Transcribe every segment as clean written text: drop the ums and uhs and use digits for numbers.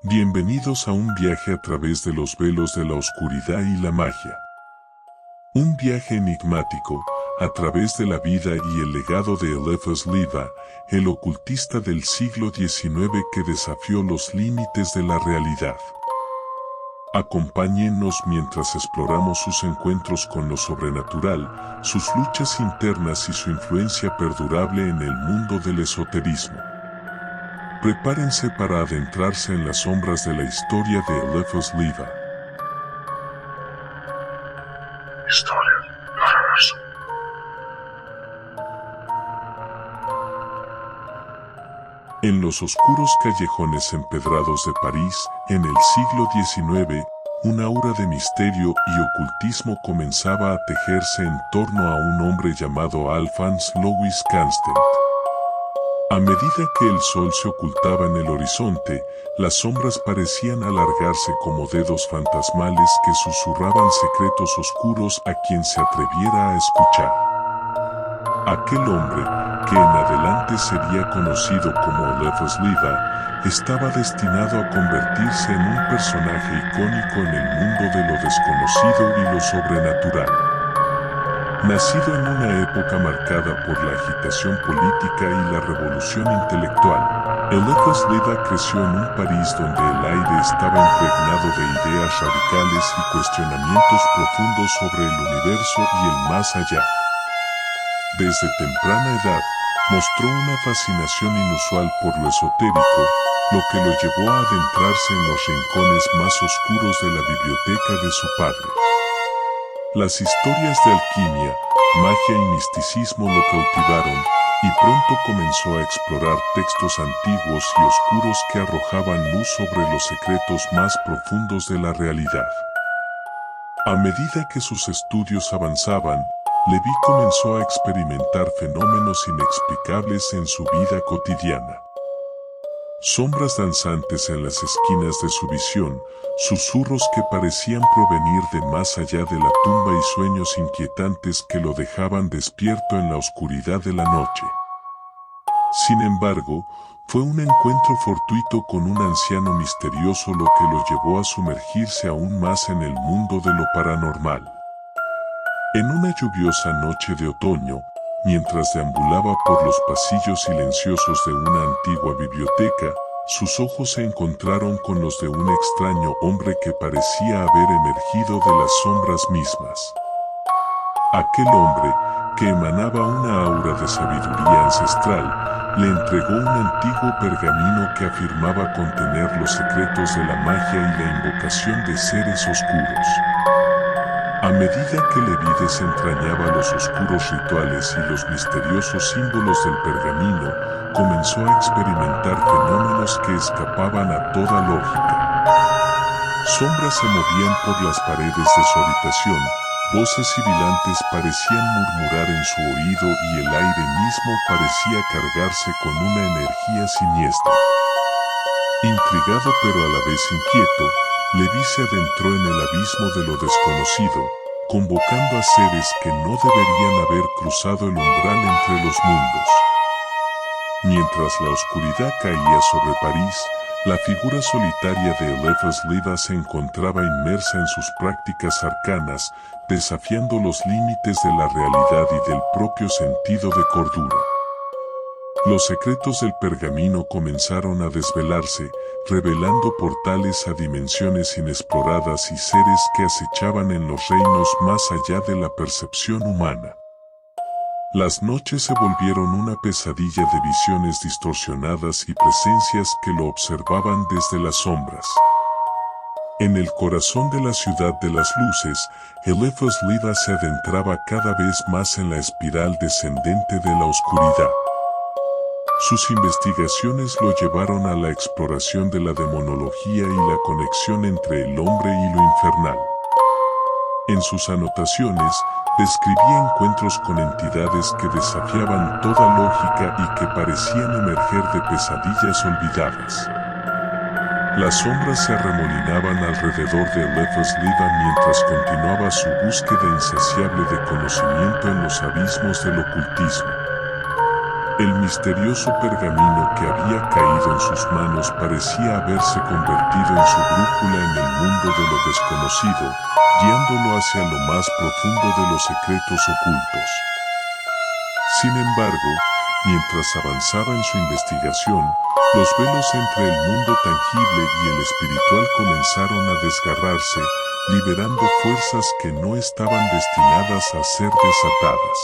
Bienvenidos a un viaje a través de los velos de la oscuridad y la magia. Un viaje enigmático, a través de la vida y el legado de Eliphas Levi, el ocultista del siglo XIX que desafió los límites de la realidad. Acompáñennos mientras exploramos sus encuentros con lo sobrenatural, sus luchas internas y su influencia perdurable en el mundo del esoterismo. Prepárense para adentrarse en las sombras de la historia de Eliphas Levi. Historia Universo. En los oscuros callejones empedrados de París, en el siglo XIX, una aura de misterio y ocultismo comenzaba a tejerse en torno a un hombre llamado Alphonse Louis Constant. A medida que el sol se ocultaba en el horizonte, las sombras parecían alargarse como dedos fantasmales que susurraban secretos oscuros a quien se atreviera a escuchar. Aquel hombre, que en adelante sería conocido como Eliphas Levi, estaba destinado a convertirse en un personaje icónico en el mundo de lo desconocido y lo sobrenatural. Nacido en una época marcada por la agitación política y la revolución intelectual, Eliphas Levi creció en un París donde el aire estaba impregnado de ideas radicales y cuestionamientos profundos sobre el universo y el más allá. Desde temprana edad, mostró una fascinación inusual por lo esotérico, lo que lo llevó a adentrarse en los rincones más oscuros de la biblioteca de su padre. Las historias de alquimia, magia y misticismo lo cautivaron, y pronto comenzó a explorar textos antiguos y oscuros que arrojaban luz sobre los secretos más profundos de la realidad. A medida que sus estudios avanzaban, Levi comenzó a experimentar fenómenos inexplicables en su vida cotidiana. Sombras danzantes en las esquinas de su visión, susurros que parecían provenir de más allá de la tumba y sueños inquietantes que lo dejaban despierto en la oscuridad de la noche. Sin embargo, fue un encuentro fortuito con un anciano misterioso lo que lo llevó a sumergirse aún más en el mundo de lo paranormal. En una lluviosa noche de otoño, mientras deambulaba por los pasillos silenciosos de una antigua biblioteca, sus ojos se encontraron con los de un extraño hombre que parecía haber emergido de las sombras mismas. Aquel hombre, que emanaba una aura de sabiduría ancestral, le entregó un antiguo pergamino que afirmaba contener los secretos de la magia y la invocación de seres oscuros. A medida que Levi desentrañaba los oscuros rituales y los misteriosos símbolos del pergamino, comenzó a experimentar fenómenos que escapaban a toda lógica. Sombras se movían por las paredes de su habitación, voces sibilantes parecían murmurar en su oído y el aire mismo parecía cargarse con una energía siniestra. Intrigado pero a la vez inquieto, Levi se adentró en el abismo de lo desconocido, convocando a seres que no deberían haber cruzado el umbral entre los mundos. Mientras la oscuridad caía sobre París, la figura solitaria de Eliphas Levi se encontraba inmersa en sus prácticas arcanas, desafiando los límites de la realidad y del propio sentido de cordura. Los secretos del pergamino comenzaron a desvelarse, revelando portales a dimensiones inexploradas y seres que acechaban en los reinos más allá de la percepción humana. Las noches se volvieron una pesadilla de visiones distorsionadas y presencias que lo observaban desde las sombras. En el corazón de la ciudad de las luces, Eliphas Levi se adentraba cada vez más en la espiral descendente de la oscuridad. Sus investigaciones lo llevaron a la exploración de la demonología y la conexión entre el hombre y lo infernal. En sus anotaciones, describía encuentros con entidades que desafiaban toda lógica y que parecían emerger de pesadillas olvidadas. Las sombras se arremolinaban alrededor de Eliphas Levi mientras continuaba su búsqueda insaciable de conocimiento en los abismos del ocultismo. El misterioso pergamino que había caído en sus manos parecía haberse convertido en su brújula en el mundo de lo desconocido, guiándolo hacia lo más profundo de los secretos ocultos. Sin embargo, mientras avanzaba en su investigación, los velos entre el mundo tangible y el espiritual comenzaron a desgarrarse, liberando fuerzas que no estaban destinadas a ser desatadas.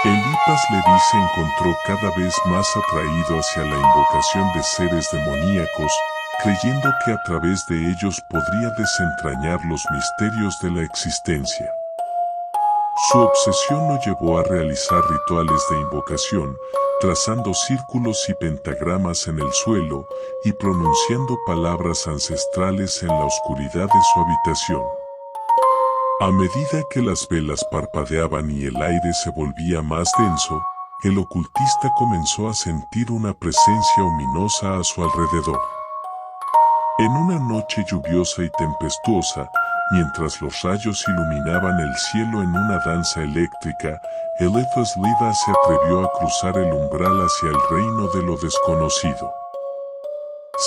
Eliphas Leví se encontró cada vez más atraído hacia la invocación de seres demoníacos, creyendo que a través de ellos podría desentrañar los misterios de la existencia. Su obsesión lo llevó a realizar rituales de invocación, trazando círculos y pentagramas en el suelo y pronunciando palabras ancestrales en la oscuridad de su habitación. A medida que las velas parpadeaban y el aire se volvía más denso, el ocultista comenzó a sentir una presencia ominosa a su alrededor. En una noche lluviosa y tempestuosa, mientras los rayos iluminaban el cielo en una danza eléctrica, Eliphas Leví se atrevió a cruzar el umbral hacia el reino de lo desconocido.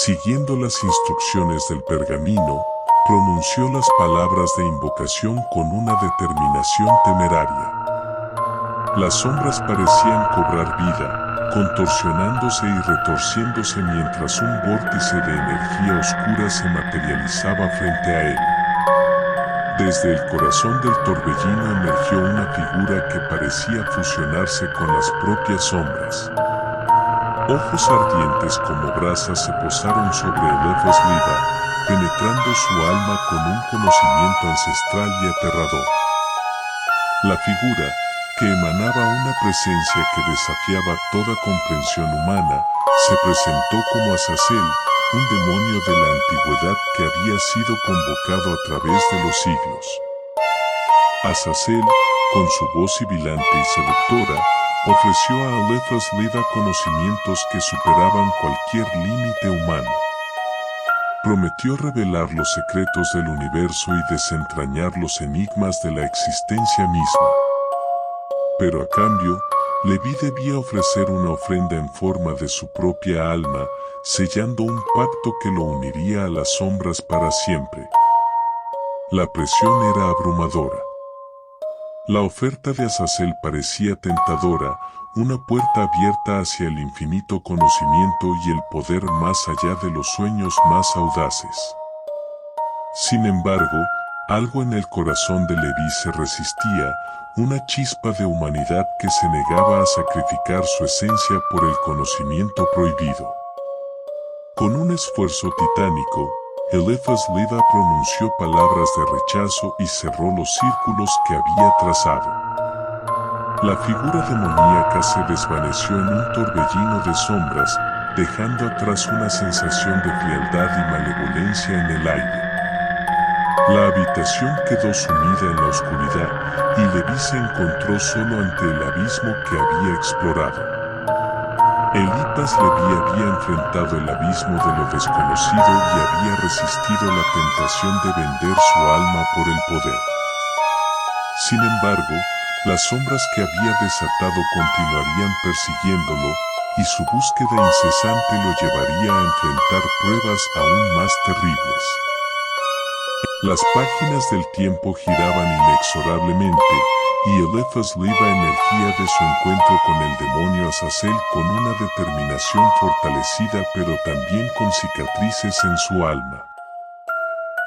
Siguiendo las instrucciones del pergamino, pronunció las palabras de invocación con una determinación temeraria. Las sombras parecían cobrar vida, contorsionándose y retorciéndose mientras un vórtice de energía oscura se materializaba frente a él. Desde el corazón del torbellino emergió una figura que parecía fusionarse con las propias sombras. Ojos ardientes como brasas se posaron sobre Eliphas Leví, penetrando su alma con un conocimiento ancestral y aterrador. La figura, que emanaba una presencia que desafiaba toda comprensión humana, se presentó como Azazel, un demonio de la antigüedad que había sido convocado a través de los siglos. Azazel, con su voz sibilante y seductora, ofreció a Eliphas Leví conocimientos que superaban cualquier límite humano. Prometió revelar los secretos del universo y desentrañar los enigmas de la existencia misma. Pero a cambio, Leví debía ofrecer una ofrenda en forma de su propia alma, sellando un pacto que lo uniría a las sombras para siempre. La presión era abrumadora. La oferta de Azazel parecía tentadora, una puerta abierta hacia el infinito conocimiento y el poder más allá de los sueños más audaces. Sin embargo, algo en el corazón de Leví se resistía, una chispa de humanidad que se negaba a sacrificar su esencia por el conocimiento prohibido. Con un esfuerzo titánico, Eliphas Leví pronunció palabras de rechazo y cerró los círculos que había trazado. La figura demoníaca se desvaneció en un torbellino de sombras, dejando atrás una sensación de frialdad y malevolencia en el aire. La habitación quedó sumida en la oscuridad y Leví se encontró solo ante el abismo que había explorado. Eliphas Leví había enfrentado el abismo de lo desconocido y había resistido la tentación de vender su alma por el poder. Sin embargo, las sombras que había desatado continuarían persiguiéndolo, y su búsqueda incesante lo llevaría a enfrentar pruebas aún más terribles. Las páginas del tiempo giraban inexorablemente, y Eliphas Leví emergía de su encuentro con el demonio Azazel con una determinación fortalecida pero también con cicatrices en su alma.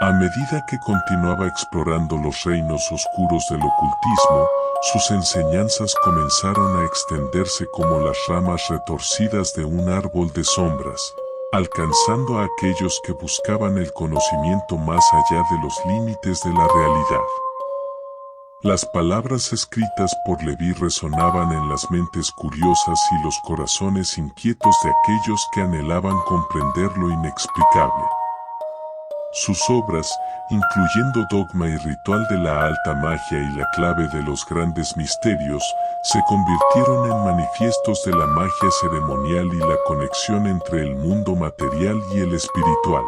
A medida que continuaba explorando los reinos oscuros del ocultismo, sus enseñanzas comenzaron a extenderse como las ramas retorcidas de un árbol de sombras, alcanzando a aquellos que buscaban el conocimiento más allá de los límites de la realidad. Las palabras escritas por Leví resonaban en las mentes curiosas y los corazones inquietos de aquellos que anhelaban comprender lo inexplicable. Sus obras, incluyendo Dogma y Ritual de la Alta Magia y La Clave de los Grandes Misterios, se convirtieron en manifiestos de la magia ceremonial y la conexión entre el mundo material y el espiritual.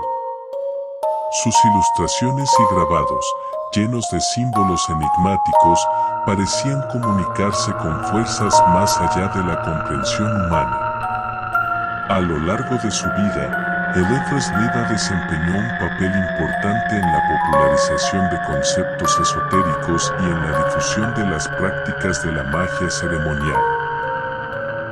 Sus ilustraciones y grabados, llenos de símbolos enigmáticos, parecían comunicarse con fuerzas más allá de la comprensión humana. A lo largo de su vida, Elphaba Sliwa desempeñó un papel importante en la popularización de conceptos esotéricos y en la difusión de las prácticas de la magia ceremonial.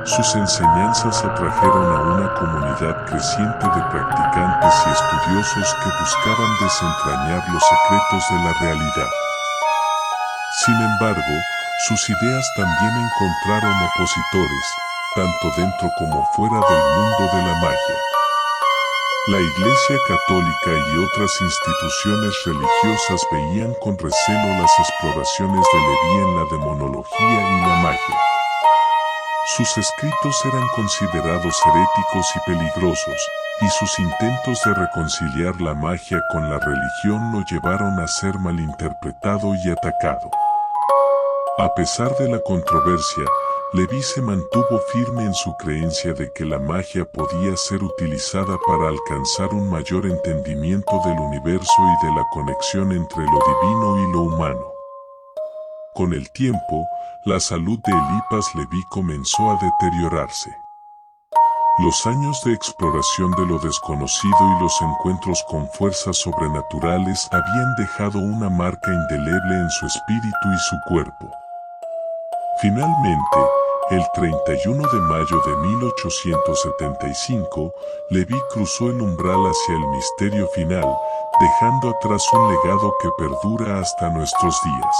Sus enseñanzas atrajeron a una comunidad creciente de practicantes y estudiosos que buscaban desentrañar los secretos de la realidad. Sin embargo, sus ideas también encontraron opositores, tanto dentro como fuera del mundo de la magia. La Iglesia Católica y otras instituciones religiosas veían con recelo las exploraciones de Leví en la demonología y la magia. Sus escritos eran considerados heréticos y peligrosos, y sus intentos de reconciliar la magia con la religión lo llevaron a ser malinterpretado y atacado. A pesar de la controversia, Leví se mantuvo firme en su creencia de que la magia podía ser utilizada para alcanzar un mayor entendimiento del universo y de la conexión entre lo divino y lo humano. Con el tiempo, la salud de Eliphas Leví comenzó a deteriorarse. Los años de exploración de lo desconocido y los encuentros con fuerzas sobrenaturales habían dejado una marca indeleble en su espíritu y su cuerpo. Finalmente, el 31 de mayo de 1875, Leví cruzó el umbral hacia el misterio final, dejando atrás un legado que perdura hasta nuestros días.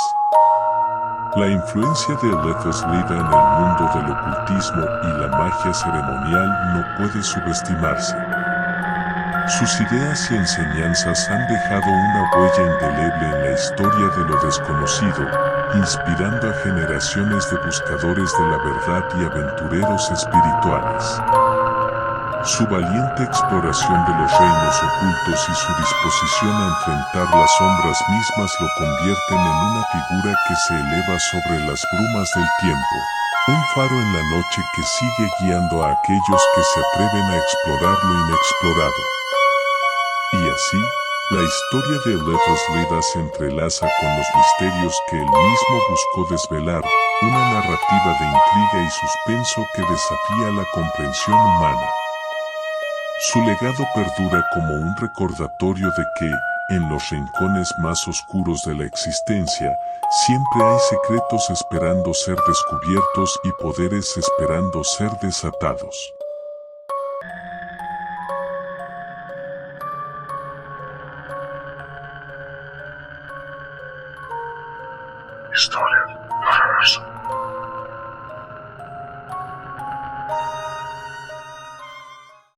La influencia de Elphaba Sliwa en el mundo del ocultismo y la magia ceremonial no puede subestimarse. Sus ideas y enseñanzas han dejado una huella indeleble en la historia de lo desconocido, inspirando a generaciones de buscadores de la verdad y aventureros espirituales. Su valiente exploración de los reinos ocultos y su disposición a enfrentar las sombras mismas lo convierten en una figura que se eleva sobre las brumas del tiempo, un faro en la noche que sigue guiando a aquellos que se atreven a explorar lo inexplorado. Y así, la historia de Elphaba Sliwa se entrelaza con los misterios que él mismo buscó desvelar, una narrativa de intriga y suspenso que desafía la comprensión humana. Su legado perdura como un recordatorio de que, en los rincones más oscuros de la existencia, siempre hay secretos esperando ser descubiertos y poderes esperando ser desatados.